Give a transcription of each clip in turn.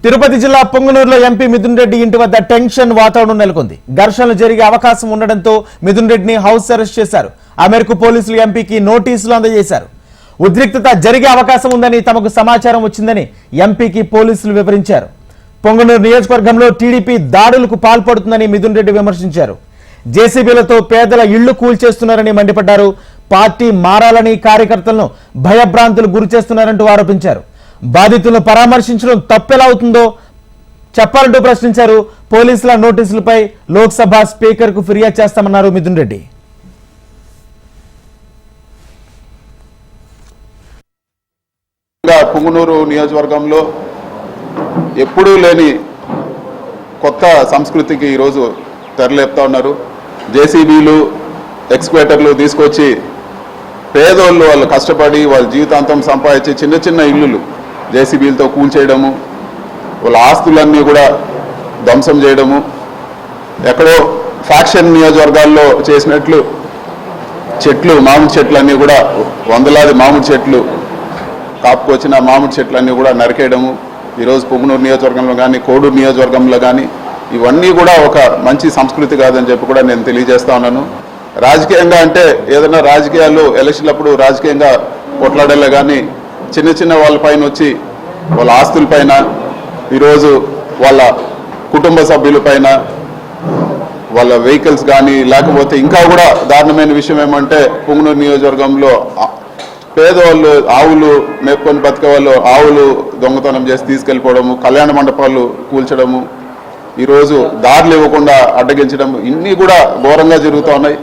తిరుపతి జిల్లా పొంగనూరులో ఎంపీ మిథున్ రెడ్డి ఇంటి వద్ద టెన్షన్ వాతావరణం నెలకొంది. ఘర్షణలు జరిగే అవకాశం ఉండడంతో మిథున్ రెడ్డిని హౌస్ అరెస్ట్ చేశారు. ఆ మేరకు పోలీసులు ఎంపీకి నోటీసులు అందజేశారు. ఉద్రిక్తత జరిగే అవకాశం ఉందని తమకు సమాచారం వచ్చిందని ఎంపీకి పోలీసులు వివరించారు. పొంగనూరు నియోజకవర్గంలో టీడీపీ దాడులకు పాల్పడుతుందని మిథున్ రెడ్డి విమర్శించారు. జేసీబీలతో పేదల ఇళ్లు కూల్చేస్తున్నారని మండిపడ్డారు. పార్టీ మారాలని కార్యకర్తలను భయభ్రాంతులు గురి చేస్తున్నారంటూ ఆరోపించారు. బాధితులను పరామర్శించడం తప్పెలా అవుతుందో చెప్పాలంటూ ప్రశ్నించారు. పోలీసుల నోటీసులపై లోక్సభ స్పీకర్ కు ఫిర్యాదు చేస్తామన్నారు మిథున్ రెడ్డి. పొంగనూరు నియోజకవర్గంలో ఎప్పుడూ లేని కొత్త సంస్కృతికి ఈరోజు తెరలేపుతా ఉన్నారు. జేసీబీలు, ఎక్స్క్వేటర్లు తీసుకొచ్చి పేదోళ్ళు వాళ్ళు కష్టపడి వాళ్ళ జీవితాంతం సంపాదించి చిన్న చిన్న ఇల్లులు జేసీబీలతో కూల్చేయడము, వాళ్ళ ఆస్తులన్నీ కూడా ధ్వంసం చేయడము, ఎక్కడో ఫ్యాక్షన్ నియోజకవర్గాల్లో చేసినట్లు చెట్లు, మామిడి చెట్లు అన్నీ కూడా వందలాది మామిడి చెట్లు కాపుకొచ్చిన మామిడి చెట్లన్నీ కూడా నరికేయడము, ఈరోజు పొంగనూరు నియోజకవర్గంలో కానీ కోడూరు నియోజకవర్గంలో కానీ ఇవన్నీ కూడా ఒక మంచి సంస్కృతి కాదని చెప్పి కూడా నేను తెలియజేస్తా ఉన్నాను. రాజకీయంగా అంటే ఏదైనా రాజకీయాలు ఎలక్షన్లప్పుడు రాజకీయంగా కొట్లాడలే కానీ చిన్న చిన్న వాళ్ళపైన వచ్చి వాళ్ళ ఆస్తులపైన, ఈరోజు వాళ్ళ కుటుంబ సభ్యులపైన, వాళ్ళ వెహికల్స్ కానీ, లేకపోతే ఇంకా కూడా దారుణమైన విషయం ఏమంటే పొంగనూరు నియోజకవర్గంలో పేదవాళ్ళు ఆవులు మేపుకొని బతికే వాళ్ళు ఆవులు దొంగతనం చేసి తీసుకెళ్ళిపోవడము, కళ్యాణ మండపాలు కూల్చడము, ఈరోజు దారులు ఇవ్వకుండా అడ్డగించడం, ఇన్ని కూడా ఘోరంగా జరుగుతూ ఉన్నాయి.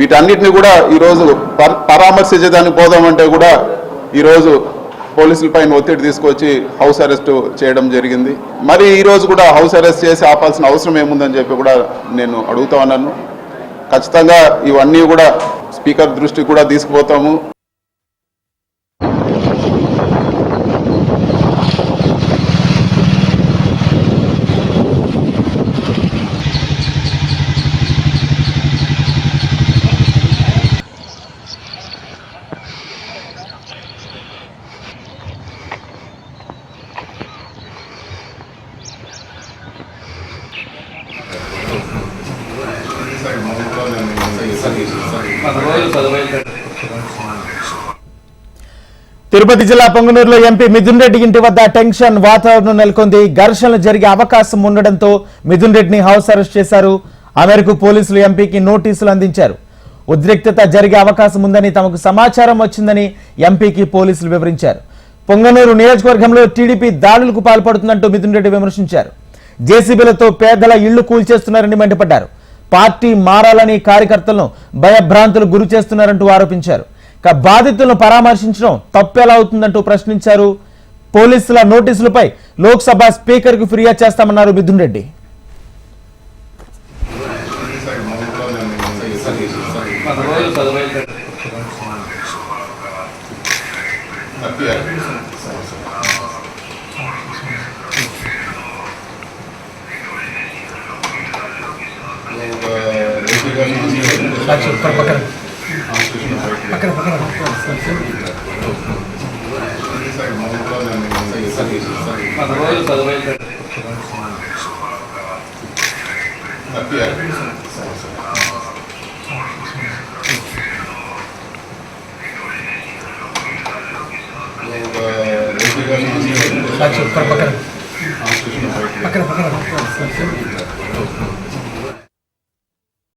వీటన్నిటిని కూడా ఈరోజు పరామర్శించేదానికి పోదామంటే కూడా ఈరోజు పోలీసులపైన ఒత్తిడి తీసుకొచ్చి హౌస్ అరెస్ట్ చేయడం జరిగింది. మరి ఈరోజు కూడా హౌస్ అరెస్ట్ చేసి ఆపాల్సిన అవసరం ఏముందని చెప్పి కూడా నేను అడుగుతా ఉన్నాను. ఖచ్చితంగా ఇవన్నీ కూడా స్పీకర్ దృష్టికి కూడా తీసుకుపోతాము. తిరుపతి జిల్లా పొంగనూరులో ఎంపీ మిథున్ రెడ్డి ఇంటి వద్ద టెన్షన్ వాతావరణం నెలకొంది. ఘర్షణలు జరిగే అవకాశం ఉండడంతో మిథున్ రెడ్డిని హౌస్ అరెస్ట్ చేశారు. ఆ మేరకు పోలీసులు ఎంపీకి నోటీసులు అందించారు. ఉద్రిక్తత జరిగే అవకాశం ఉందని తమకు సమాచారం వచ్చిందని ఎంపీకి పోలీసులు వివరించారు. పొంగనూరు నియోజకవర్గంలో టీడీపీ దాడులకు పాల్పడుతుందంటూ మిథున్ రెడ్డి విమర్శించారు. జేసీబీలతో పేదల ఇళ్లు కూల్చేస్తున్నారని మండిపడ్డారు. పార్టీ మారాలని కార్యకర్తలను భయభ్రాంతులు గురి చేస్తున్నారంటూ ఆరోపించారు. బాధితులను పరామర్శించడం తప్పెలా అవుతుందంటూ ప్రశ్నించారు. పోలీసుల నోటీసులపై లోక్సభ స్పీకర్ కు ఫిర్యాదు చేస్తామన్నారు మిథున్ రెడ్డి. పక్కన